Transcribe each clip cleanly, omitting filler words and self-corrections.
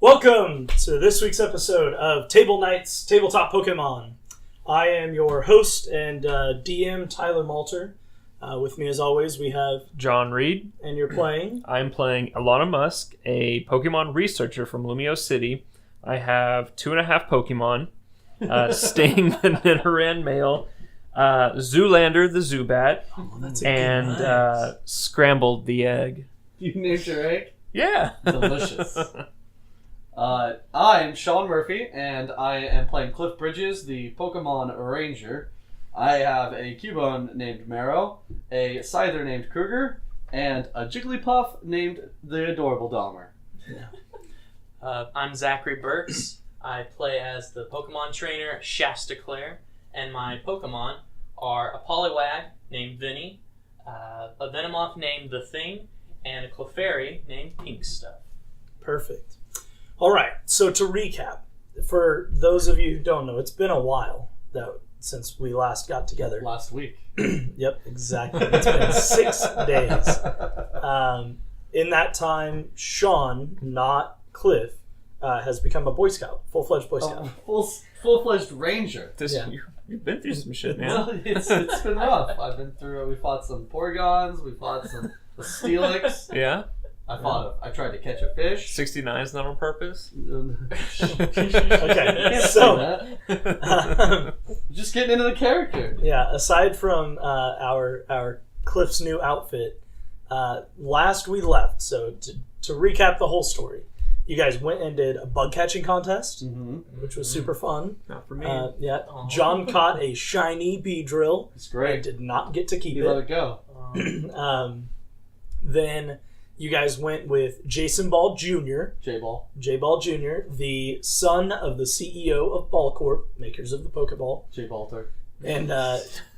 Welcome to this week's episode of Table Nights Tabletop Pokemon. I am your host and DM, Tyler Malter. With me, as always, we have John Reed. And you're playing? I'm playing Elona Musk, a Pokemon researcher from Lumio City. I have 2.5 Pokemon. Sting the Nidoran male, Zoolander the Zubat, and Scrambled the Egg. You named your egg? Yeah. Delicious. I'm Shawn Murphey, and I am playing Cliff Bridges, the Pokemon Ranger. I have a Cubone named Marrow, a Scyther named Krueger, and a Jigglypuff named the adorable Dahlmer. I'm Zachary Birkes. I play as the Pokemon trainer Shasta Clair, and my Pokemon are a Poliwag named Vinnie, a Venomoth named the Thing, and a Clefairy named Pink Stuff. Perfect. All right, so to recap, for those of you who don't know, it's been a while since we last got together. Last week. Yep, exactly. It's been 6 days. In that time, Shawn, not Cliff, has become a Boy Scout, full-fledged Boy Scout. Full-fledged Ranger. You've been through some shit, man. Well, it's been rough. We fought some Porygons, we fought some Steelix. Yeah? I tried to catch a fish. 69 is not on purpose? Okay, so just getting into the character. Yeah, aside from our Cliff's new outfit, last we left, so to recap the whole story, you guys went and did a bug catching contest, which was super fun. Not for me. Yeah, John caught a shiny Beedrill. It's great. Did not get to keep He it. let it go. Then you guys went with Jason Ball Jr., J-Ball Jr., the son of the CEO of Ball Corp, makers of the Pokeball. J-Balter. And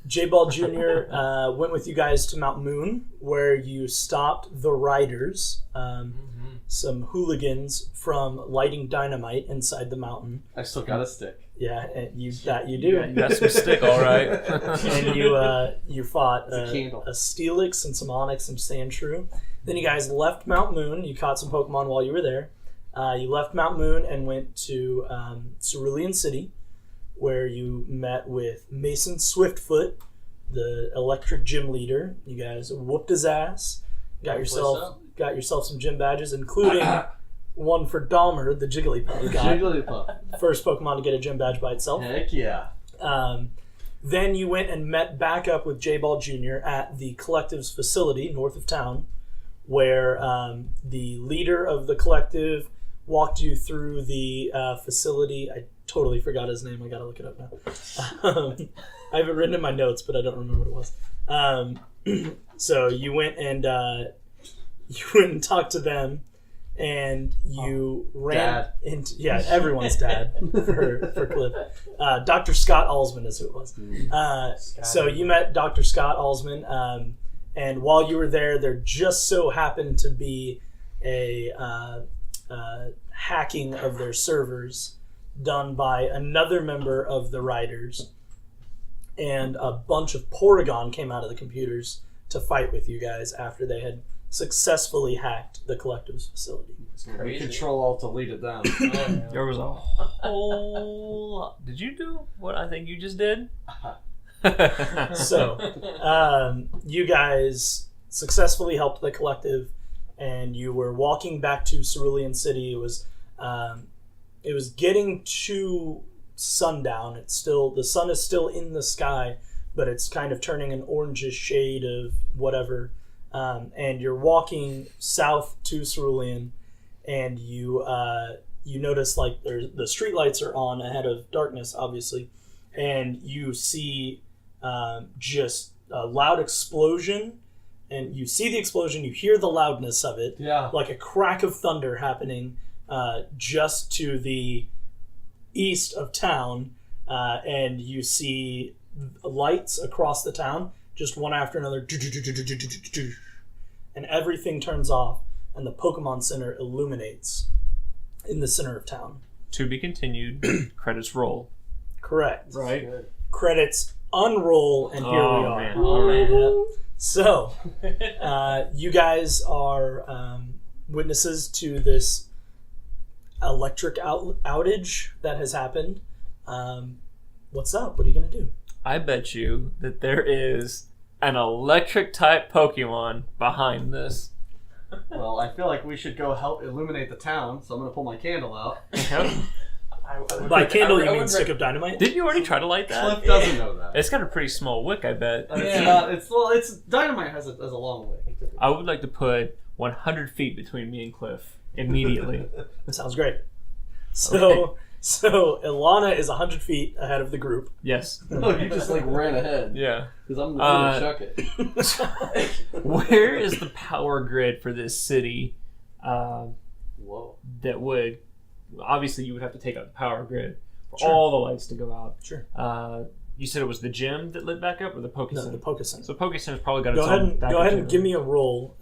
J-Ball Jr. Went with you guys to Mount Moon, where you stopped the riders, some hooligans, from lighting dynamite inside the mountain. I still got a stick. Yeah, and you do. You got some stick, all right. And you fought a candle. Steelix and some Onyx, some Sandshrew. Then you guys left Mount Moon. You caught some Pokemon while you were there. You left Mount Moon and went to Cerulean City, where you met with Mason Swiftfoot, the electric gym leader. You guys whooped his ass. Got yourself some gym badges, including one for Dahlmer the Jigglypuff. Jigglypuff. First Pokemon to get a gym badge by itself. Heck yeah. Then you went and met back up with J-Ball Jr. at the Collective's facility north of town, where the leader of the Collective walked you through the facility. I totally forgot his name. I gotta look it up now. I have it written in my notes, but I don't remember what it was. So you went and talked to them, and you ran into everyone's dad for Cliff. Dr. Scott Alsman is who it was. So you met Dr. Scott Alsman, and while you were there just so happened to be a hacking of their servers done by another member of the Riders, and a bunch of Porygon came out of the computers to fight with you guys after they had successfully hacked the Collective's facility. Control-Alt-Delete it down. There was a whole lot. Did you do what I think you just did? So, you guys successfully helped the Collective, and you were walking back to Cerulean City. It was getting to sundown. The sun is still in the sky, but it's kind of turning an orangish shade of whatever. And you're walking south to Cerulean, and you notice like the streetlights are on ahead of darkness, obviously, and you see just a loud explosion, and you see the explosion, you hear the loudness of it, like a crack of thunder happening just to the east of town, and you see lights across the town, just one after another, and everything turns off, and the Pokemon Center illuminates in the center of town. To be continued. Credits roll. Correct. Right. Credits unroll, and here we are. Man. Oh, man. So, you guys are witnesses to this electric outage that has happened. What's up? What are you gonna do? I bet you that there is an electric type Pokemon behind this. Well, I feel like we should go help illuminate the town, so I'm gonna pull my candle out. By candle, you mean would stick of dynamite? Didn't you already try to light that? Cliff doesn't know that. It's got a pretty small wick, I bet. It's not. It's dynamite has a long wick. I would like to put 100 feet between me and Cliff immediately. That sounds great. So Elona is 100 feet ahead of the group. Yes. No, you just like ran ahead. Yeah. Because I'm gonna chuck it. Where is the power grid for this city? Whoa. That would obviously you would have to take out the power grid for Sure. all the lights to go out. Sure. You said it was the gym that lit back up, or the Poke No, Center? the Poke Center. So Poke Center's probably got Go its ahead own and backup give generator. me a roll.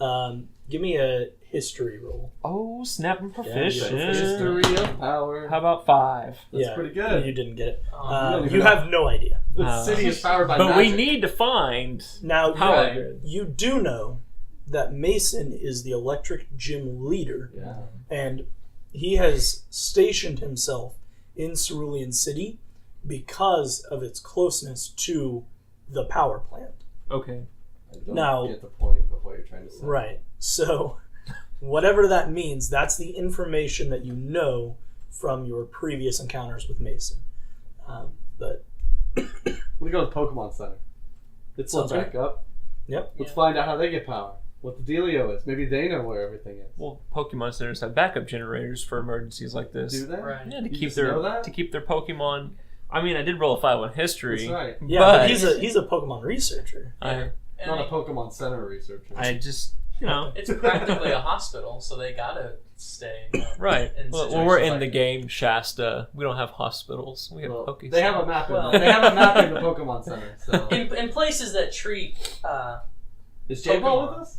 Give me a history roll. Oh, snap and Yeah, proficient. History of power. How about 5? That's pretty good. You didn't get it. you don't even You know. have no idea. The city is powered by But magic. we need to find Now, power you, grid. you do know that Mason is the electric gym leader, Yeah. and he has stationed himself in Cerulean City because of its closeness to the power plant. Okay. I don't Now- get the point of what you're trying to say. Right. So, whatever that means, that's the information that you know from your previous encounters with Mason. But We go to the Pokemon Center. It's Sounds back up. Yep. Let's find out how they get power. What the dealio is. Maybe they know where everything is. Well, Pokemon centers have backup generators for emergencies like this. Do they? Right. Yeah, to You keep just know that? their Pokemon. I mean, I did roll a 5 on history. That's right. Yeah, but but he's a Pokemon researcher. I Not a Pokemon Center researcher. just It's practically a hospital, so they gotta stay. right. In Well, situations we're in like the game Shasta. We don't have hospitals. We have Well, Poke they have a Centers. map. Well- They have a map in the Pokemon Center. So in places that treat. is J Ball with Pokemon. us?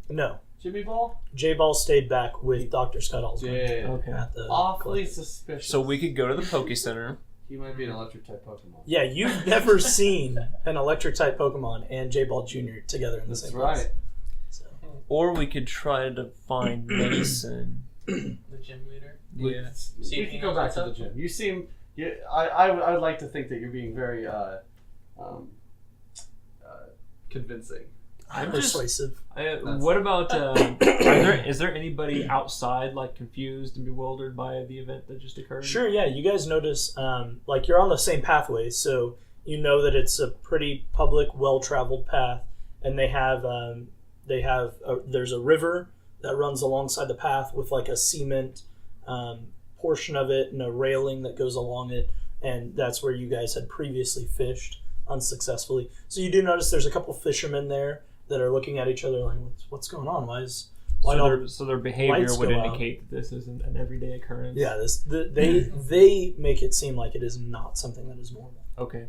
No. Jimmy Ball? J-Ball stayed back with Dr. Scott Alsman Yeah. Okay. at the Awfully suspicious. So we could go to the Poke Center. He might be an electric type Pokemon. Yeah, you've never seen an electric type Pokemon and J-Ball Jr. together in the That's same right. place. So, Or we could try to find Mason. The gym leader. Yeah. See We if he can go knows back to the what's gym. You seem. I would like to think that you're being very convincing. I'm just. persuasive. What about? Is there anybody outside like confused and bewildered by the event that just occurred? Sure, yeah. You guys notice, like, you're on the same pathway, so you know that it's a pretty public, well-traveled path, and there's a river that runs alongside the path with like a cement portion of it and a railing that goes along it, and that's where you guys had previously fished unsuccessfully. So you do notice there's a couple fishermen there that are looking at each other like, what's going on? Why So their behavior lights would go out? indicate that this isn't an everyday occurrence. Yeah, they make it seem like it is not something that is normal. Okay.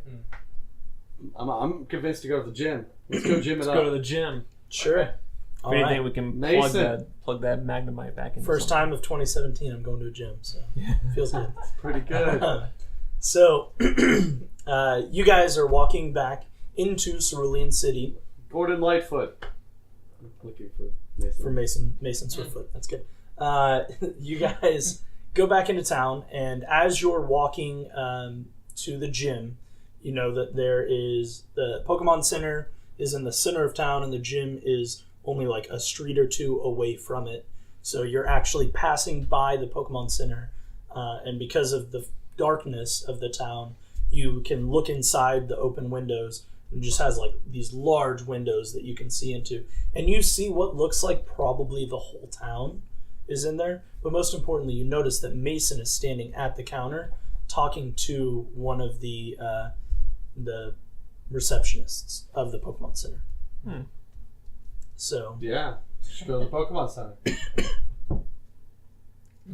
I'm convinced to go to the gym. Let's go gym it Let's up. go to the gym. Sure. If All anything, right. we can Mason. plug that Magnemite back in. First time of 2017, I'm going to a gym, so feels good. Pretty good. So, you guys are walking back into Cerulean City Gordon Lightfoot. I'm looking for Mason. for Mason Swiftfoot. That's good. You guys go back into town, and as you're walking to the gym, you know that there is the Pokemon Center is in the center of town, and the gym is only like a street or two away from it. So you're actually passing by the Pokemon Center, and because of the darkness of the town, you can look inside the open windows. It just has like these large windows that you can see into, and you see what looks like probably the whole town is in there. But most importantly, you notice that Mason is standing at the counter talking to one of the receptionists of the Pokemon Center. So, Yeah. Should go to the Pokemon Center.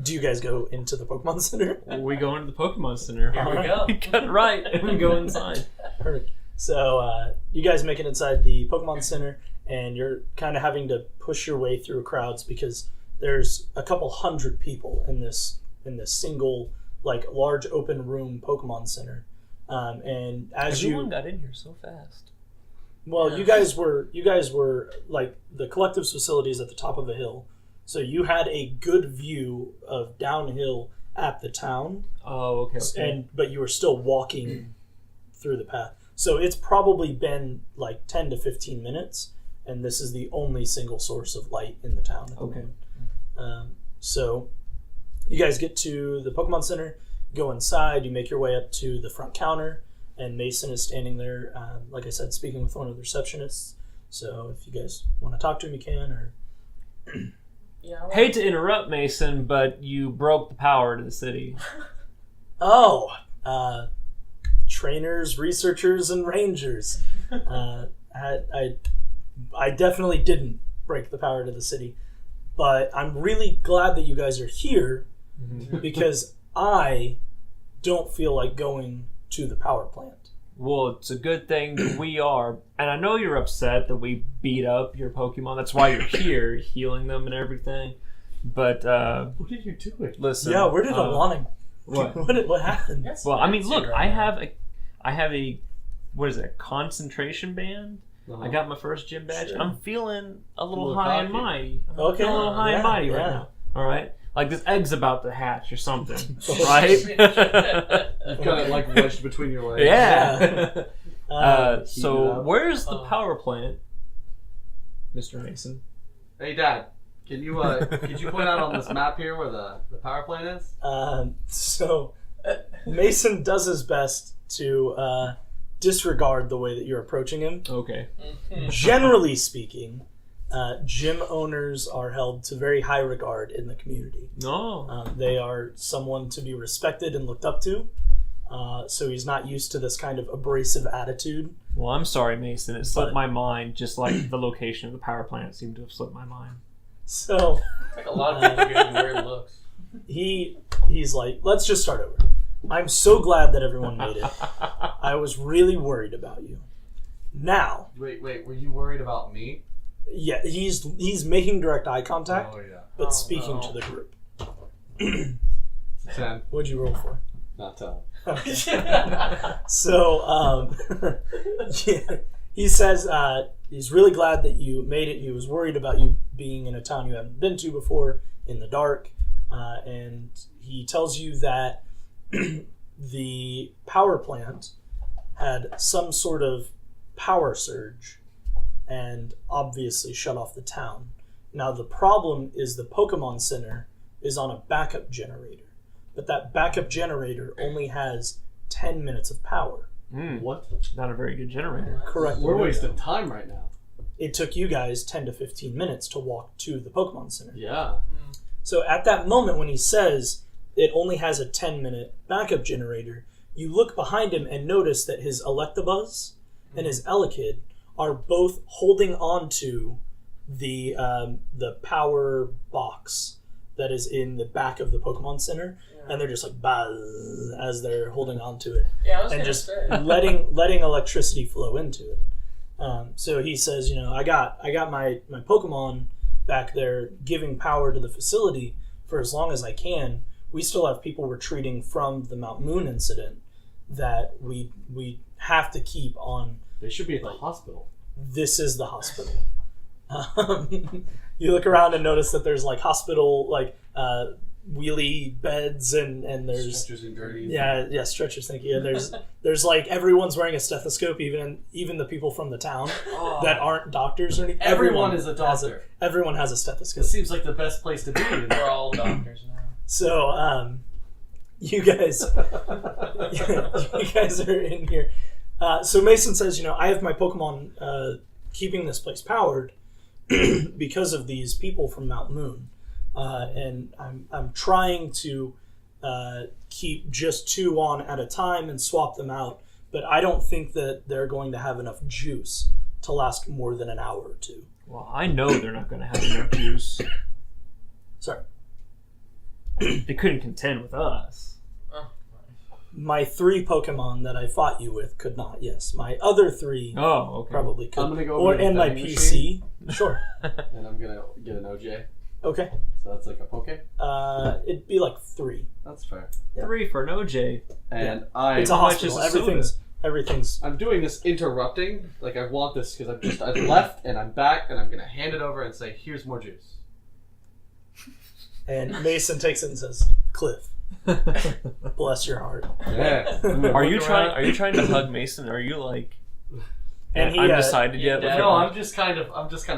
do you guys go into the Pokemon Center? We go into the Pokemon Center. Here we go. We cut right and we go inside. Perfect. So you guys make it inside the Pokemon Center, and you're kind of having to push your way through crowds because there's a couple hundred people in this single like large open room Pokemon Center. And as Everyone got in here so fast. you guys were like the collective's facility is at the top of a hill, So you had a good view of downhill at the town, Oh, okay. but you were still walking through the path. So it's probably been like 10 to 15 minutes, and this is the only single source of light in the town at the Okay. moment. So you guys get to the Pokemon Center, go inside, you make your way up to the front counter, and Mason is standing there, like I said, speaking with one of the receptionists. So if you guys want to talk to him, you can, or... Yeah. Hate to interrupt, Mason, but you broke the power to the city. Trainers, researchers, and rangers. I definitely didn't break the power to the city, but I'm really glad that you guys are here because I don't feel like going to the power plant. Well, it's a good thing that we are. And I know you're upset that we beat up your Pokemon. That's why you're here, healing them and everything. But, what did you do? listen. Yeah, where did Elona... What? What happened? That's Well, I mean, look, right I now. have a, what is it, a concentration band? Uh-huh. I got my first gym badge. Sure. I'm feeling a little Little high and cocky. mighty. I'm Okay. feeling a little high and Yeah, mighty right yeah. now. All right? Like this egg's about to hatch or something. Oh, right? You've got it like wedged between your legs. Yeah. Yeah. So up. where's the power plant, Mr. Mason? Hey, Dad. Can you could you point out on this map here where the power plant is? So Mason does his best to disregard the way that you're approaching him. Okay. Generally speaking, gym owners are held to very high regard in the community. No. They are someone to be respected and looked up to. So he's not used to this kind of abrasive attitude. Well, I'm sorry, Mason. It slipped But- my mind, just like the location of the power plant seemed to have slipped my mind. So It's like a lot of people are getting weird looks. he's like, let's just start over. I'm so glad that everyone made it. I was really worried about you. Now, Wait, were you worried about me? yeah, he's making direct eye contact, Oh, yeah. but Oh, speaking no. to the group. 10. What'd you roll for? Not 10. Okay. So, yeah, he says he's really glad that you made it. He was worried about you being in a town you haven't been to before in the dark. And he tells you that the power plant had some sort of power surge and obviously shut off the town. Now, the problem is the Pokemon Center is on a backup generator. But that backup generator only has 10 minutes of power. What? Not a very good generator. Correct. We're wasting time right now. It took you guys 10 to 15 minutes to walk to the Pokemon Center. Yeah. So at that moment when he says it only has a 10-minute backup generator, you look behind him and notice that his Electabuzz and his Elekid are both holding on to the power box that is in the back of the Pokemon Center, and they're just like buzz as they're holding on to it Yeah, I was and gonna just say. letting electricity flow into it. So he says, I got my Pokemon back there giving power to the facility for as long as I can. We still have people retreating from the Mount Moon incident that we have to keep on. They should be at the hospital. This is the hospital. You look around and notice that there's like hospital wheelie beds and there's Stretchers and gurneys. yeah stretchers. Thank you. And there's like everyone's wearing a stethoscope, even the people from the town Oh. that aren't doctors or anything. Everyone is a doctor. Everyone has a stethoscope. This seems like the best place to be. We're all doctors now. So you guys are in here. So Mason says, I have my Pokemon keeping this place powered because of these people from Mount Moon, and I'm trying to keep just 2 on at a time and swap them out, but I don't think that they're going to have enough juice to last more than an hour or 2. Well, I know they're not going to have enough juice. Sorry. They couldn't contend with us. My 3 Pokemon that I fought you with could not. Yes, my other 3 Oh, okay. probably could. I'm gonna go over to the and my vending PC. Sure. And I'm gonna get an OJ. Okay. So that's like a Poke. It'd be like 3. That's fair. 3 for an OJ. And It's a How much is hospital. a soda? Everything's. I'm doing this interrupting. Like I want this because I've left and I'm back and I'm gonna hand it over and say, "Here's more juice." And Mason takes it and says, "Cliff, bless your heart." Yeah. Are you trying to hug Mason? Are you like And he, undecided yet? yeah, No, I'm just kind of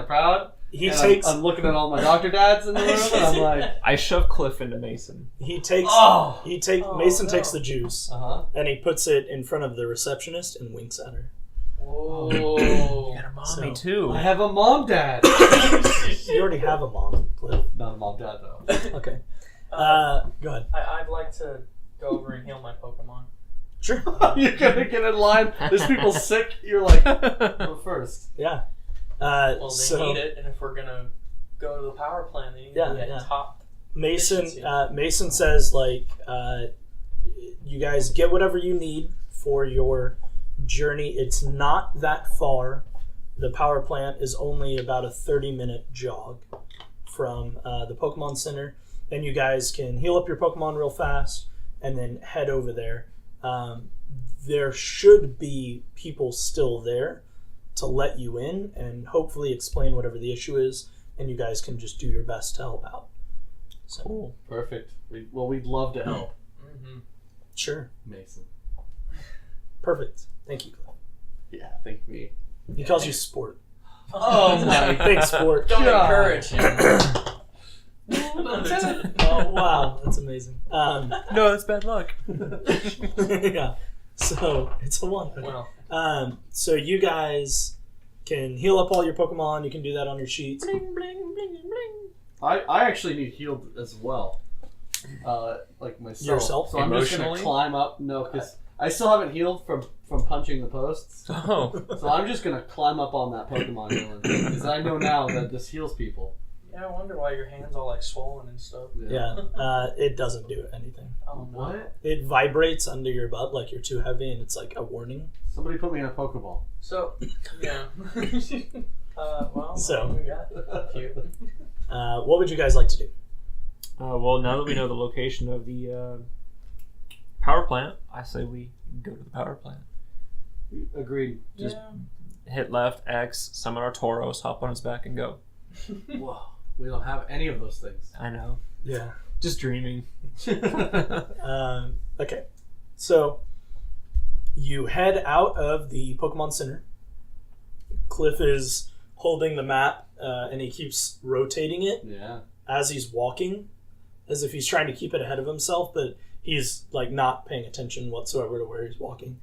proud. He And takes I'm looking at all my doctor dads in the room, and I'm like, I shove Cliff into Mason. Mason Oh, takes no. the juice uh-huh. and he puts it in front of the receptionist and winks at her. Whoa. You got a mommy too. I have a mom dad. You already have a mom, Cliff. Not a mom dad though. Okay. Go ahead. I'd like to go over and heal my Pokemon. Sure. You're gonna get in line. There's people sick. You're like, go first. Yeah. Well, they So need it, and if we're gonna go to the power plant, they need Yeah, to get yeah. top. Mason efficiency. Mason says like you guys get whatever you need for your journey. It's not that far. The power plant is only about a 30-minute jog from the Pokemon Center. And you guys can heal up your Pokemon real fast and then head over there. There should be people still there to let you in and hopefully explain whatever the issue is, and you guys can just do your best to help out. So, Cool. Perfect. We'd love to help, Mm-hmm. sure. Mason. Perfect. Thank you, Cliff. Yeah, thank me. He calls you Sport. Oh my! Thanks, Sport. Don't God. encourage him. Oh, wow. That's amazing. No, that's bad luck. Yeah. So, it's a 1. Well, So you guys can heal up all your Pokemon. You can do that on your sheets. Bling, bling, bling, bling. I actually need healed as well. Like myself. Yourself? So I'm just gonna Emotionally? climb up. No, because I still haven't healed from punching the posts. Oh. So I'm just gonna climb up on that Pokemon healing because I know now that this heals people. yeah, I wonder why your hands all like swollen and stuff. Yeah. It doesn't do anything. Oh no. What? It vibrates under your butt like you're too heavy, and it's like a warning. Somebody put me in a Pokeball. So, yeah. Well, So. we got a few. What would you guys like to do? Well, now that we know the location of the power plant, I say we go to the power plant. Agreed. Just Yeah. hit left, X, summon our Tauros, hop on his back, and go. Whoa. We don't have any of those things. I know. Yeah. Just dreaming. Okay. So you head out of the Pokemon Center. Cliff is holding the map, and he keeps rotating it Yeah. as he's walking, as if he's trying to keep it ahead of himself, but he's like not paying attention whatsoever to where he's walking.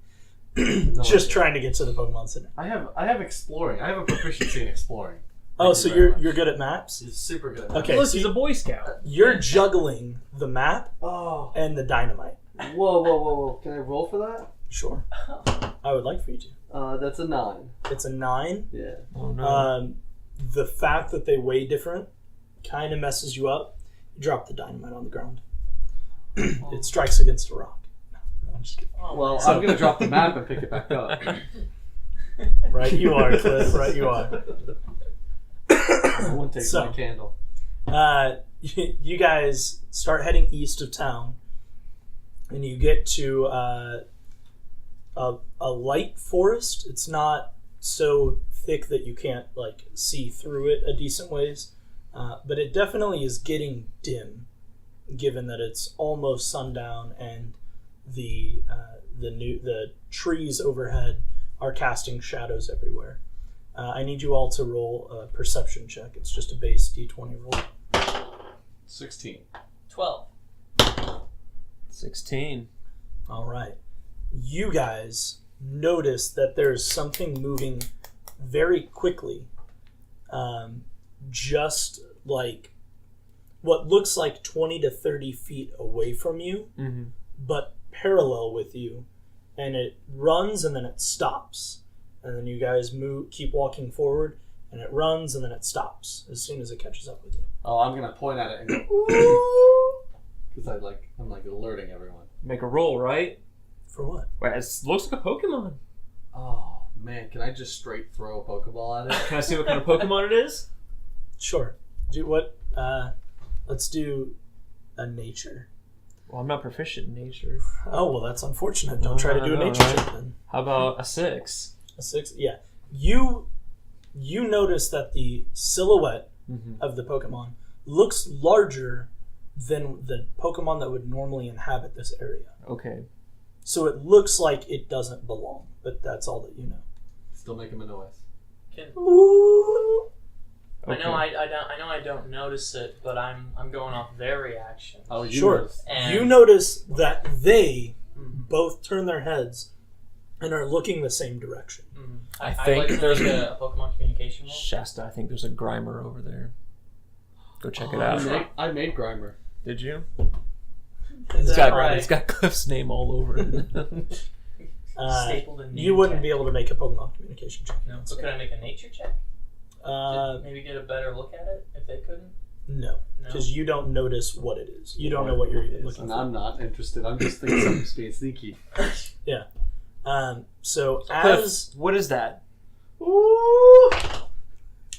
Just trying to get to the Pokemon Center. I have exploring. I have a proficiency in exploring. Oh, Thank so you very much. you're good at maps? He's super good. Okay, Look, so he's a Boy Scout. you're juggling the map Oh. and the dynamite. Whoa. Can I roll for that? Sure. I would like for you to. That's a 9. It's a 9. Yeah. Oh, no. The fact that they weigh different kind of messes you up. You drop the dynamite on the ground. It strikes against a rock. No, I'm just kidding. Oh, Well, man. I'm going to drop the map and pick it back up. Right you are, Cliff. Right you are. I won't take So- my candle. You guys start heading east of town, and you get to a light forest. It's not so thick that you can't like see through it a decent ways, but it definitely is getting dim, given that it's almost sundown and the trees overhead are casting shadows everywhere. I need you all to roll a perception check. It's just a base D20 roll. 16. 12. 16. All right. You guys notice that there's something moving very quickly, just like what looks like 20 to 30 feet away from you, Mm-hmm. but parallel with you. And it runs and then it stops. And then you guys keep walking forward, and it runs and then it stops as soon as it catches up with you. Oh, I'm going to point at it and go, ooh! Because I'm like alerting everyone. Make a roll, right? For what? Wait, it looks like a Pokemon. Oh, man. Can I just straight throw a Pokeball at it? Can I see what kind of Pokemon it is? Sure. Do what? Let's do a nature. Well, I'm not proficient in nature. Oh, well, that's unfortunate. Don't try to do a I know, nature right? check then. How about a 6? A 6? Yeah. You notice that the silhouette Mm-hmm. of the Pokemon looks larger than the Pokemon that would normally inhabit this area. Okay. So it looks like it doesn't belong, but that's all that you know. Still making a noise. Ooh. Okay. I know I don't notice it, but I'm going off their reaction. Oh, you Sure. noticed. And You notice that they both turn their heads and are looking the same direction. I think like to there's make a Pokemon communication roll. Shasta, I think there's a Grimer over there. Go check it out. I made Grimer. Did you? Is that that right? It's got Cliff's name all over it. Stapled in You wouldn't be able to make a Pokemon communication check. No. So could I make a nature check? Uh, Maybe get a better look at it if they couldn't? no, No. because you don't notice what it is. You don't know what you're even looking And for. I'm not interested. I'm just thinking something's being sneaky. So Cliff, as what is that? Ooh!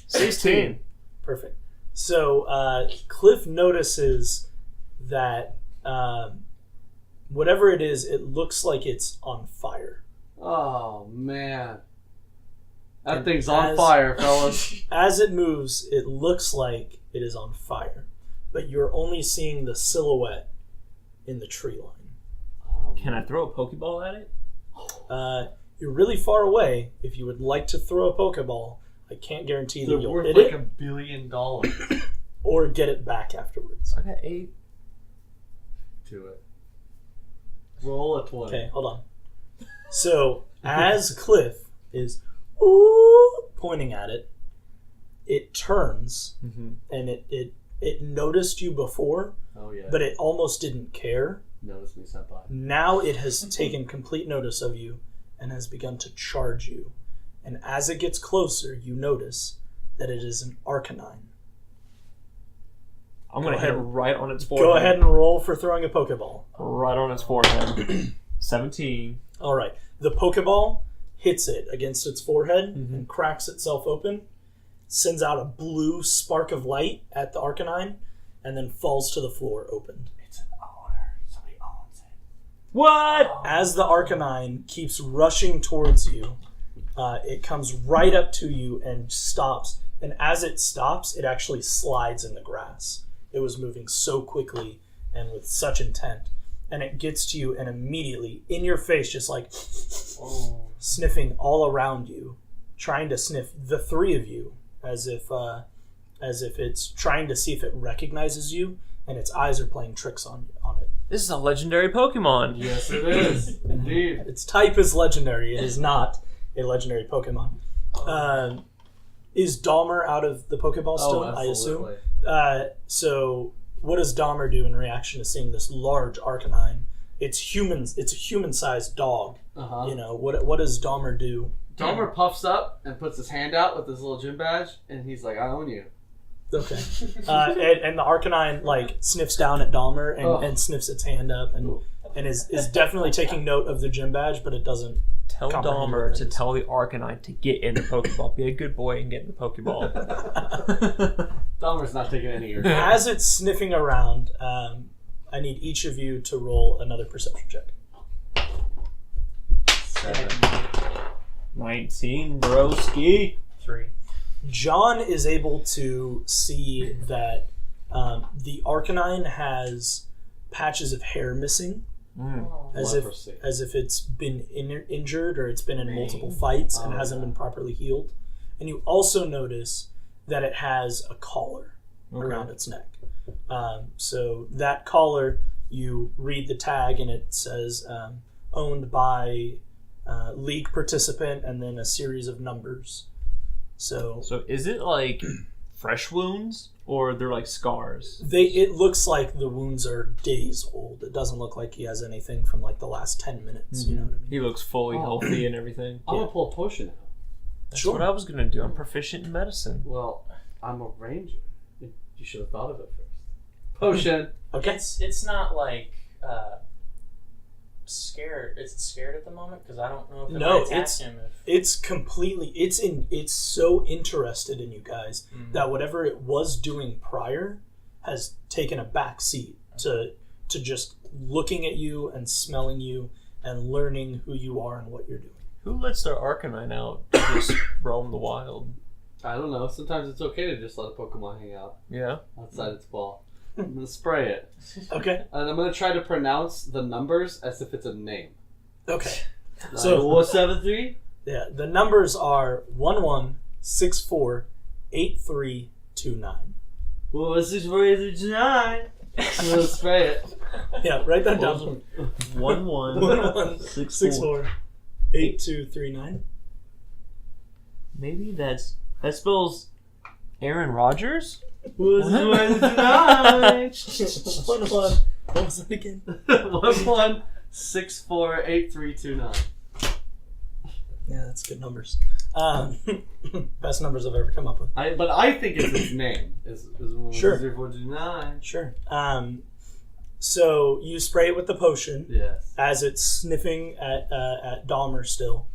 16. perfect. So Cliff notices that whatever it is, it looks like it's on fire. Oh, man. That And thing's on as- fire, fellas. As it moves, it looks like it is on fire, but you're only seeing the silhouette in the tree line. Can I throw a Pokeball at it? You're really far away. If you would like to throw a Pokeball, I can't guarantee that They're you'll worth hit like it $1 billion or get it back afterwards. I got 8. to it. Roll a 20. Okay, hold on. So, as Cliff is ooh, pointing at it, it turns, and it noticed you before, Oh, yeah. but it almost didn't care. Notice me, senpai. Now it has taken complete notice of you and has begun to charge you. And as it gets closer, you notice that it is an Arcanine. I'm going to hit it right on its forehead. Go ahead and roll for throwing a Pokeball. Right on its forehead. 17. All right. The Pokeball hits it against its forehead and cracks itself open, sends out a blue spark of light at the Arcanine, and then falls to the floor opened. It's an owner. Somebody owns it. What? As the Arcanine keeps rushing towards you, it comes right up to you and stops. And as it stops, it actually slides in the grass. It was moving so quickly and with such intent. And it gets to you and immediately, in your face, just like sniffing all around you, trying to sniff the three of you, as if it's trying to see if it recognizes you, and its eyes are playing tricks on it. This is a legendary Pokemon. Yes, it is. Indeed. Its type is legendary. It is not a legendary Pokemon. Is Dahlmer out of the Pokeball still? I assume. So what does Dahlmer do in reaction to seeing this large Arcanine? It's a human-sized dog. Uh-huh. You know what does Dahlmer do? Dahlmer puffs up and puts his hand out with his little gym badge, and he's like, I own you. Okay. And the Arcanine like sniffs down at Dahlmer and sniffs its hand up and is definitely taking note of the gym badge, but it doesn't. Tell comprehend Dahlmer what to it is. tell the Arcanine to get in the Pokeball. Be a good boy and get in the Pokeball. Dahlmer's not taking any of your As it's sniffing around, I need each of you to roll another perception check. 7. 19, broski. 3. John is able to see that the Arcanine has patches of hair missing, as Leprosy. if it's been injured or it's been in multiple fights and hasn't been properly healed. And you also notice that it has a collar around its neck. So that collar, you read the tag and it says owned by league participant and then a series of numbers. So is it like fresh wounds or they're like scars? it looks like the wounds are days old. It doesn't look like he has anything from like the last 10 minutes. You know what I mean? He looks fully healthy and everything. I'm going to pull a potion out. That's Sure. what I was going to do. I'm proficient in medicine. Well, I'm a ranger. You should have thought of it first. Potion. Okay. It's not like scared. Is it scared at the moment? Because I don't know if it No, might attack it's- him. It's completely it's so interested in you guys that whatever it was doing prior has taken a back seat to just looking at you and smelling you and learning who you are and what you're doing. Who lets their Arcanine out to just roam the wild? I don't know. Sometimes it's okay to just let a Pokemon hang out Yeah. outside its ball. I'm going to spray it. Okay. And I'm going to try to pronounce the numbers as if it's a name. Okay. Like, So- 473? Yeah, the numbers are 11648329. 463 I'm going to spray it. Yeah, write that down. 11648239. Maybe that spells Aaron Rodgers? 463 What was that again? 11648329. Yeah, that's good numbers. Best numbers I've ever come up with. But I think it's its name. Sure. 429. Sure. So you spray it with the potion Yes. as it's sniffing at Dahlmer still,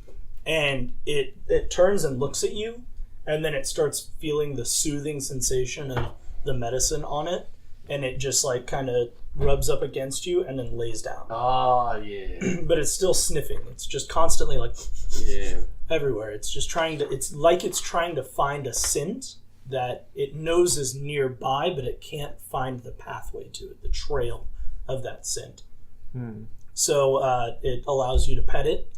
and it turns and looks at you, and then it starts feeling the soothing sensation of the medicine on it, and it just like kind of rubs up against you and then lays down. Oh, yeah. But it's still sniffing. It's just constantly like Yeah. everywhere. It's just trying to. It's like it's trying to find a scent that it knows is nearby, but it can't find the pathway to it, the trail of that scent. So it allows you to pet it,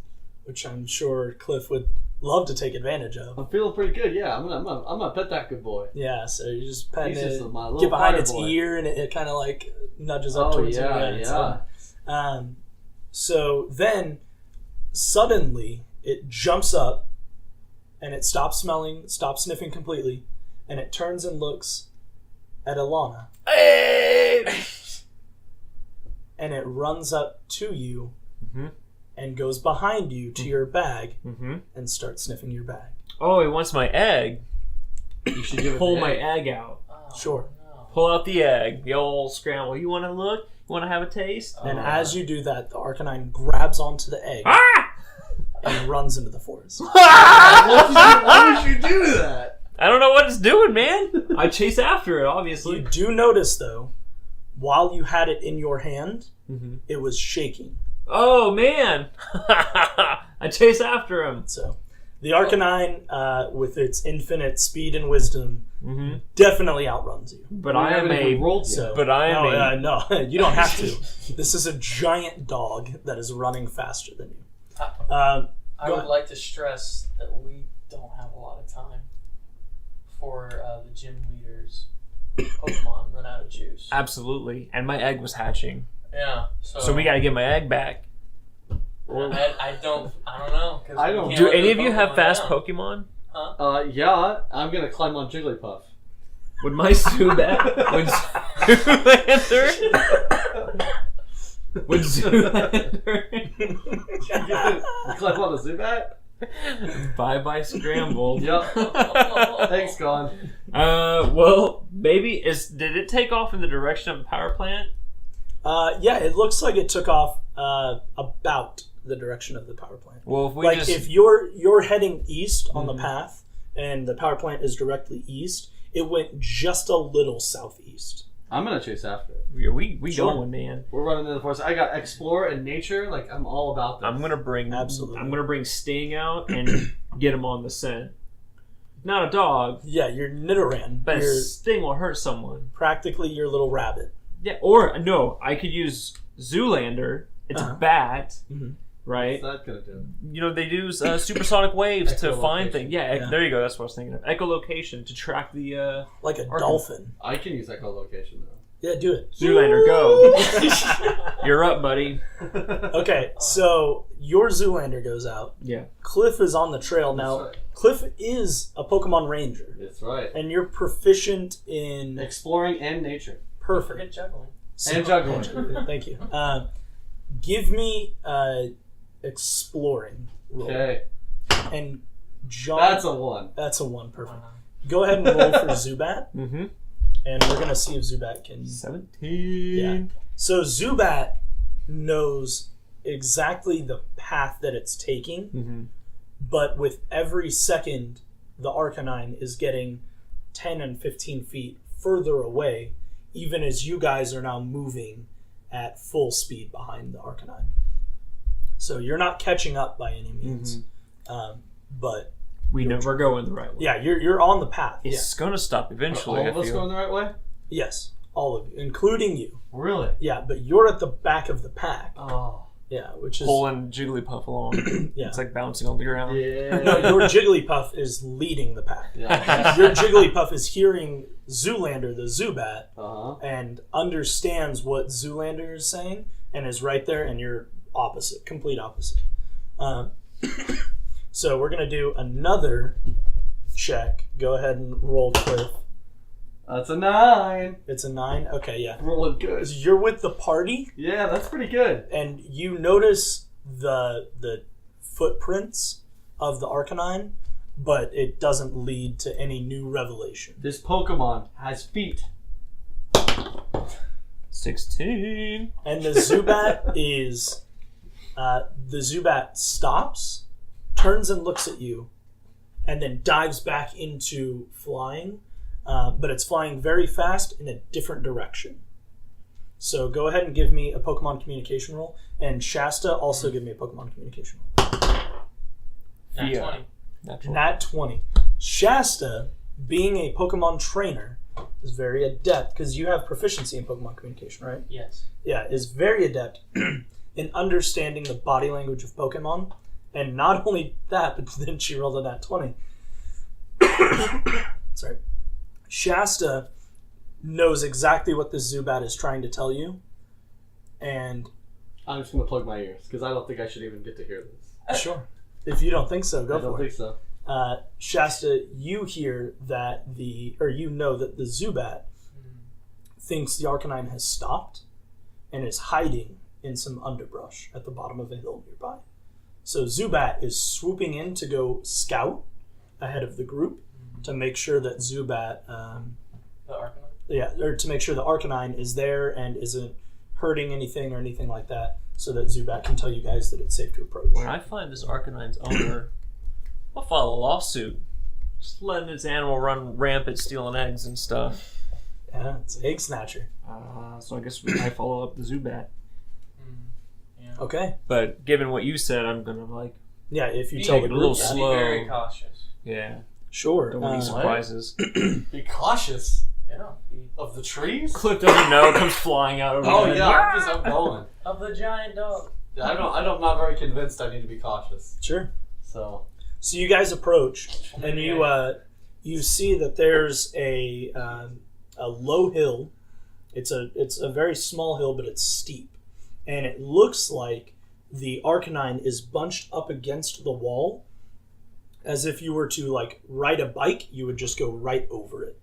which I'm sure Cliff would love to take advantage of. I'm feeling pretty good. Yeah, I'm gonna pet that good boy. Yeah, so you just pet He's it, just my little get behind fighter its boy. ear, and it kind of like nudges up Oh towards you. yeah, it's yeah. fun. So then, suddenly, it jumps up, and it stops smelling, stops sniffing completely, and it turns and looks at Elona. And it runs up to you and goes behind you to your bag and starts sniffing your bag. Oh, he wants my egg. You should give it Pull the my egg. egg out. Oh, Sure. no. Pull out the egg. The old scramble. You want to look? You want to have a taste? And as you do that, the Arcanine grabs onto the egg Ah! and runs into the forest. Why would you do that? I don't know what it's doing, man. I chase after it, You obviously. do notice, though, while you had it in your hand, it was shaking. Oh, man. I chase after him. So the Arcanine, with its infinite speed and wisdom, definitely outruns you. But We I am haven't even a... rolled yet. So, But I am no, you don't have to. This is a giant dog that is running faster than you. I Go would ahead. like to stress that we don't have a lot of time for the gym leader's Pokemon run out of juice. Absolutely. And my egg was hatching. Yeah. So we got to get my egg back. I don't know. 'Cause I we don't- can't Do let any the of you have Pokemon fast down. Pokemon? Yeah, I'm gonna climb on Jigglypuff. Would my Zubat... Would Zoolander... Would Zoolander... Climb on a Zubat? Bye-bye Scrambled. Yep. Thanks, Gone. Well, maybe... Did it take off in the direction of the power plant? Yeah, it looks like it took off about the direction of the power plant. Well, if we Like just... if you're heading east on the path and the power plant is directly east, it went just a little southeast. I'm gonna chase after it. We Sure. going, man. We're running in the forest. I got Explore and Nature. Like, I'm all about this. I'm gonna bring Sting out and get him on the scent. Not a dog, Yeah, you're Nidoran. but You're Sting will hurt someone. practically your little rabbit. Yeah, or no, I could use Zoolander. It's a bat, right? What's that gonna do? You know, they use supersonic waves to find Echolocation. things. Yeah, Yeah. there you go. That's what I was thinking of. Echolocation to track the Like a Arcan- dolphin. I can use Echolocation though. Yeah, do it. Zoolander. Go. You're up, buddy. Okay, so your Zoolander goes out. Yeah. Cliff is on the trail now. That's right. Cliff is a Pokemon Ranger, That's right. and you're proficient in Exploring and Nature. perfect. Forget juggling. And juggling. Thank you. Give me exploring roll. Okay. And John. That's a 1. That's a 1. Perfect. Go ahead and roll for Zubat, Mm-hmm. and we're gonna see if Zubat can. 17. Yeah. So Zubat knows exactly the path that it's taking, Mm-hmm. but with every second, the Arcanine is getting 10 and 15 feet further away, even as you guys are now moving at full speed behind the Arcanine. So you're not catching up by any means, but We know we're going the right way. Yeah, you're on the path. It's going to stop eventually. All of us going the right way? Yes, all of you, including you. Really? Yeah, but you're at the back of the pack. Oh. Yeah, which is... Pulling Jigglypuff along. Yeah. It's like bouncing on the ground. Yeah. No, your Jigglypuff is leading the pack. Yeah. Your Jigglypuff is hearing Zoolander the Zubat Uh-huh. and understands what Zoolander is saying and is right there, and you're opposite, complete opposite. So we're going to do another check. Go ahead and roll Cliff. That's a 9. It's a 9? Okay, yeah. Rolling good. You're with the party, Yeah, that's pretty good. and you notice the footprints of the Arcanine, but it doesn't lead to any new revelation. This Pokemon has feet. 16. And the Zubat is... the Zubat stops, turns and looks at you, and then dives back into flying, but it's flying very fast in a different direction. So go ahead and give me a Pokemon communication roll, and Shasta also give me a Pokemon communication roll. Nat Yeah. 20. Natural. Nat 20. Shasta, being a Pokemon trainer, is very adept, because you have proficiency in Pokemon communication, right? Yes. Yeah, is very adept in understanding the body language of Pokemon. And not only that, but then she rolled a nat 20. Sorry. Shasta knows exactly what this Zubat is trying to tell you. And I'm just going to plug my ears, because I don't think I should even get to hear this. sure, if you don't think so, go I don't for it. think so. Shasta, you hear that you know that the Zubat thinks the Arcanine has stopped and is hiding in some underbrush at the bottom of a hill nearby. So Zubat is swooping in to go scout ahead of the group to make sure that Zubat, The Arcanine? or to make sure the Arcanine is there and isn't hurting anything or anything like that, so that Zubat can tell you guys that it's safe to approach. When I find this Arcanine's owner, I'll file a lawsuit. Just letting this animal run rampant, stealing eggs and stuff. Yeah, it's an egg snatcher. So I guess I follow up the Zubat. Yeah. Okay. But given what you said, I'm gonna Yeah, if you Be tell the a group little that. slow. Be very cautious. yeah. Sure. Don't want any surprises. Be cautious Yeah. Be of the trees? Cliff doesn't know. Comes flying out over Oh, the head. yeah, I'm going. of the giant dog. I'm not very convinced I need to be cautious. Sure. So, So you guys approach, and you see that there's a low hill. It's a very small hill, but it's steep, and it looks like the Arcanine is bunched up against the wall, as if you were to ride a bike, you would just go right over it,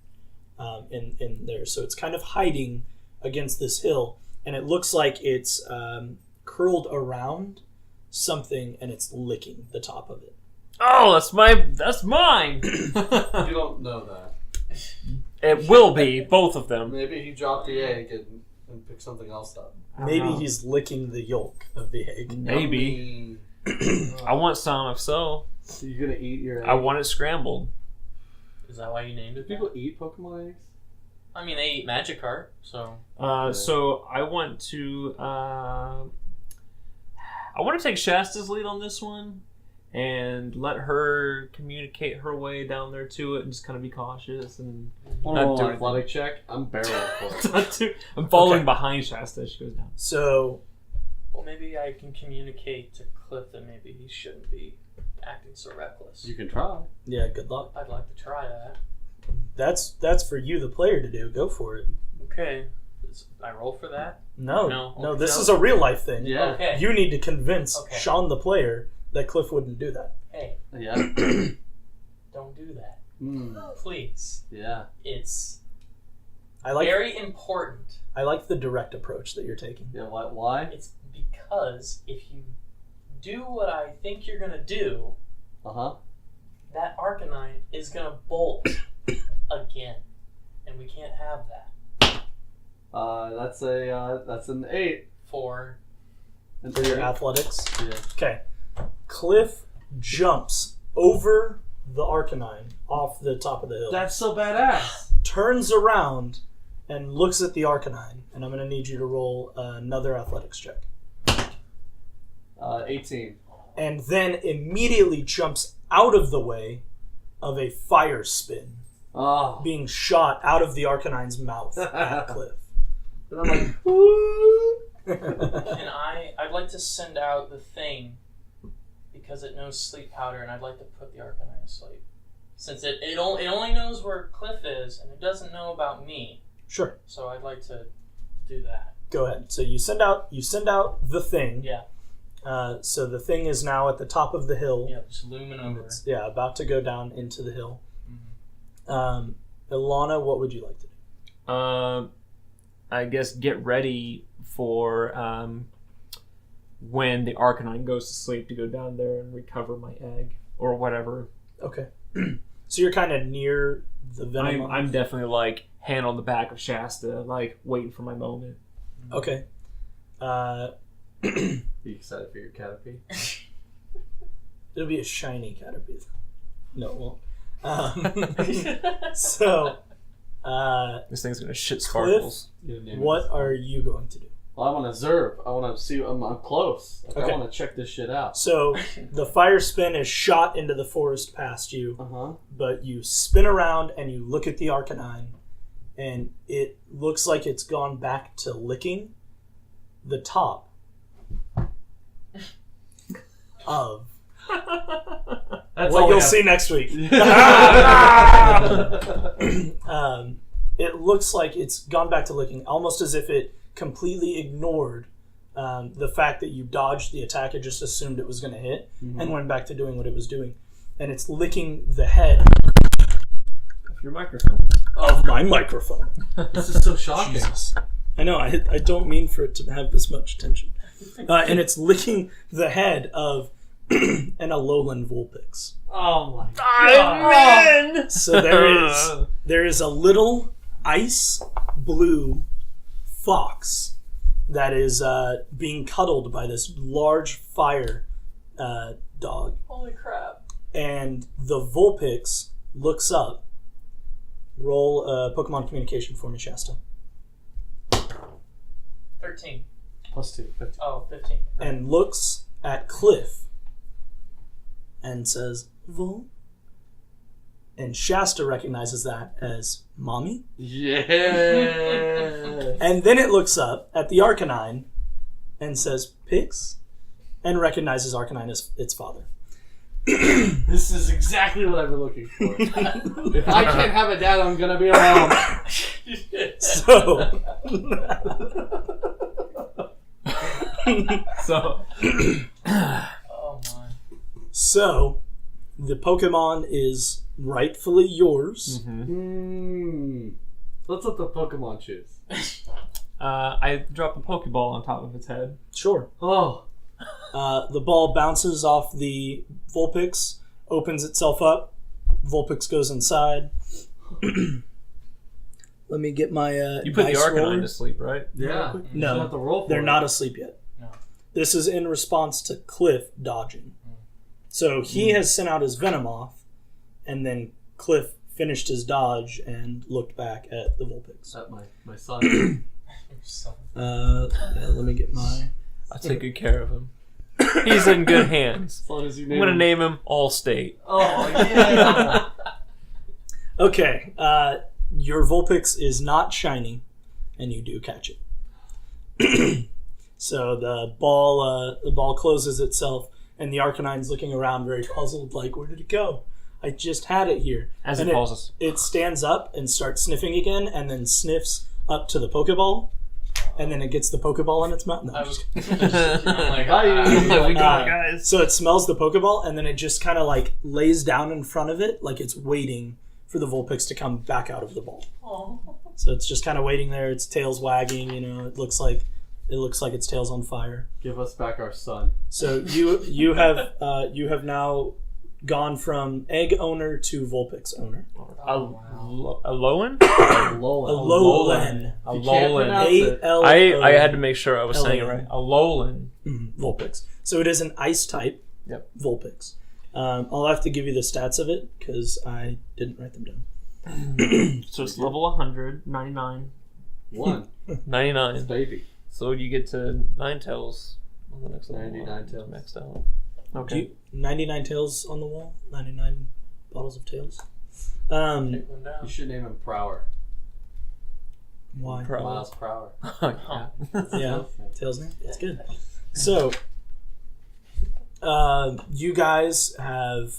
in there. So it's kind of hiding against this hill, and it looks like it's curled around something, and it's licking the top of it. Oh, that's mine. you don't know that. It will be both of them. Maybe he dropped the egg and picked something else up. Maybe he's licking the yolk of the egg. Maybe. I want some. If so, So you're gonna eat your egg? I want it scrambled. Is that why you named Do it? people eat Pokemon eggs? I mean, they eat Magikarp, so. So I want to. I want to take Shasta's lead on this one, and let her communicate her way down there to it, and just kind of be cautious and Want not to roll do an athletic check? I'm barrel for it. not too. I'm following Okay. behind Shasta as she goes down. So Well, maybe I can communicate to Cliff that maybe he shouldn't be acting so reckless. You can try. yeah, good luck. I'd like to try that. That's for you, the player, to do. Go for it. Okay. I roll for that? No, No. this No. is a real life thing. Yeah. Okay. You need to convince Okay. Shawn, the player, that Cliff wouldn't do that. Hey, Yeah. don't do that. Mm. Please. Yeah. It's I like very important. I like the direct approach that you're taking. Yeah. Why? It's because if you do what I think you're going to do, Uh-huh. that Arcanine is going to bolt again. And we can't have that. That's an 8. For For your athletics. Yeah. Okay. Cliff jumps over the Arcanine off the top of the hill. That's so badass. Turns around and looks at the Arcanine. And I'm going to need you to roll another athletics check. 18. And then immediately jumps out of the way of a fire spin being shot out of the Arcanine's mouth at Cliff. And I'm like, And I'd like to send out the Thing because it knows sleep powder, and I'd like to put the Arcanine asleep. Since it only knows where Cliff is, and it doesn't know about me. Sure. So I'd like to do that. Go ahead. So you send out the Thing. Yeah. So the Thing is now at the top of the hill. Yeah, just looming over. It's, about to go down into the hill. Mm-hmm. Elona, what would you like to do? I guess get ready for when the Arcanine goes to sleep to go down there and recover my egg or whatever. Okay. So you're kind of near the Venomoth. I'm definitely like hand on the back of Shasta, like waiting for my moment. Okay. Are you excited for your Caterpie? It'll be a shiny Caterpie. No, it won't. So, This thing's gonna shit sparkles. what are you going to do? Well, I want to observe. I want to see. I'm close. Like, Okay. I want to check this shit out. So the fire spin is shot into the forest past you, Uh-huh. but you spin around and you look at the Arcanine, and it looks like it's gone back to licking the top of That's what all you'll we have. see next week. It looks like it's gone back to licking, almost as if it completely ignored the fact that you dodged the attack. It just assumed it was going to hit and went back to doing what it was doing. And it's licking the head Your microphone. of my microphone. This is so shocking. Jesus. I know, I don't mean for it to have this much tension. And it's licking the head of an Alolan Vulpix. Oh my God. So there is a little ice blue fox that is being cuddled by this large fire dog. Holy crap. And the Vulpix looks up. Roll Pokemon communication for me, Shasta. 13. +2. 15. Oh, 15. And looks at Cliff and says, Vul? And Shasta recognizes that as Mommy. Yeah. And then it looks up at the Arcanine and says, Pix? And recognizes Arcanine as its father. This is exactly what I've been looking for. If I can't have a dad, I'm gonna be a mom. So... Oh my. So, the Pokemon is rightfully yours. Let's let the Pokemon choose. I drop a Pokeball on top of its head. Sure. Oh. The ball bounces off the Vulpix, opens itself up. Vulpix goes inside. Let me get my You put dice the Arcanine roller. to sleep, right? Yeah. No, You don't have to roll for they're it. not asleep yet. No. This is in response to Cliff dodging. So he has sent out his Venomoth, and then Cliff finished his dodge and looked back at the Vulpix. At my son. Let me get my... I'll take good care of him. He's in good hands. As long as you I'm name gonna him. name him Allstate. Oh, yeah. Okay, your Vulpix is not shiny, and you do catch it. So the ball closes itself, and the Arcanine's looking around very puzzled, like, where did it go? I just had it here. As And it pauses. It stands up and starts sniffing again, and then sniffs up to the Pokeball, and then it gets the Pokeball in its mouth. No, I I'm was. just I'm like, Bye. We got it, Uh, guys. So it smells the Pokeball, and then it just kind of like lays down in front of it, like it's waiting for the Vulpix to come back out of the ball. oh. So it's just kind of waiting there. Its tail's wagging. You know, it looks like its tail's on fire. Give us back our son. So you have now gone from egg owner to Vulpix owner. Alolan? Alolan. You can't pronounce it. I had to make sure I was saying it right. Alolan. Vulpix. So it is an ice type. Yep. Vulpix. I'll have to give you the stats of it because I didn't write them down. So it's level 100, 99. 1. 99. Baby. So you get to Ninetales on the next level. 99 tails. Maxed out. Okay. 99 tails on the wall? 99 bottles of tails. Take one You down. should name him Prower. Why? Miles per hour. Yeah. Yeah, tails name. That's good. So, you guys have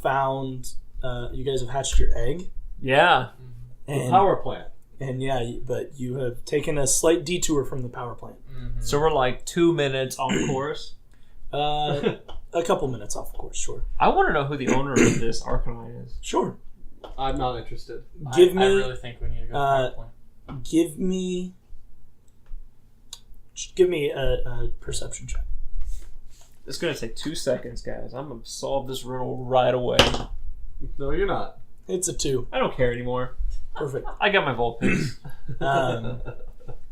found. You guys have hatched your egg. Yeah. The And, power plant. and yeah, but you have taken a slight detour from the power plant. Mhm. So we're like 2 minutes off course. A couple minutes off, of course. Sure. I want to know who the owner of this Arcanine is. Sure. I'm not interested. Give me. I really think we need to go to power plant. Give me a perception check. It's going to take 2 seconds, guys. I'm going to solve this riddle right away. No, you're not. It's a 2. I don't care anymore. Perfect. I got my Vulpix.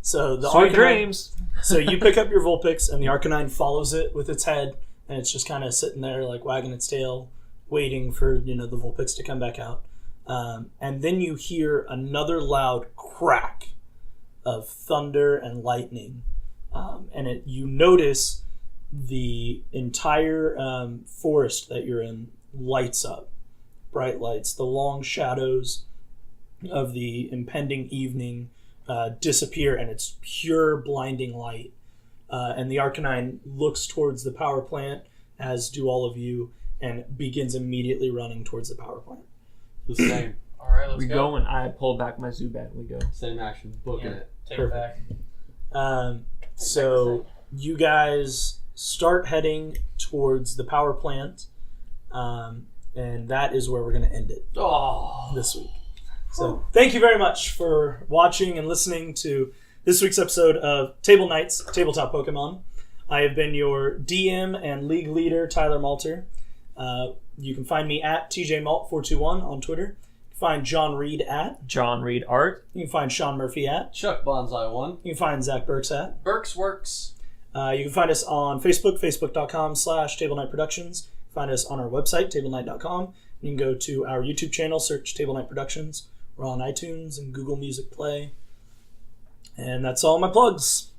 So the Sweet Arcanine, dreams. So you pick up your Vulpix, and the Arcanine follows it with its head, and it's just kind of sitting there, like wagging its tail, waiting for the Vulpix to come back out. And then you hear another loud crack of thunder and lightning, and you notice the entire forest that you're in lights up, bright lights. The long shadows of the impending evening disappear, and it's pure blinding light. And the Arcanine looks towards the power plant, as do all of you, and begins immediately running towards the power plant. The same. All right, let's We go. go and I pull back my Zubat. We go. Same action. Booking Yeah. it. Take it back. So you guys start heading towards the power plant, and that is where we're going to end it Oh. this week. So thank you very much for watching and listening to this week's episode of Table Knights, Tabletop Pokemon. I have been your DM and league leader, Tyler Malter. You can find me at TJMalt421 on Twitter. You can find John Reed at. John Reed Art. You can find Shawn Murphey at. Chuck Bonsai 1. You can find Zach Birkes at. Birkes works. You can find us on Facebook, facebook.com/Table Night Productions. Find us on our website, tablenight.com. You can go to our YouTube channel, search Table Night Productions. We're on iTunes and Google Music Play. And that's all my plugs.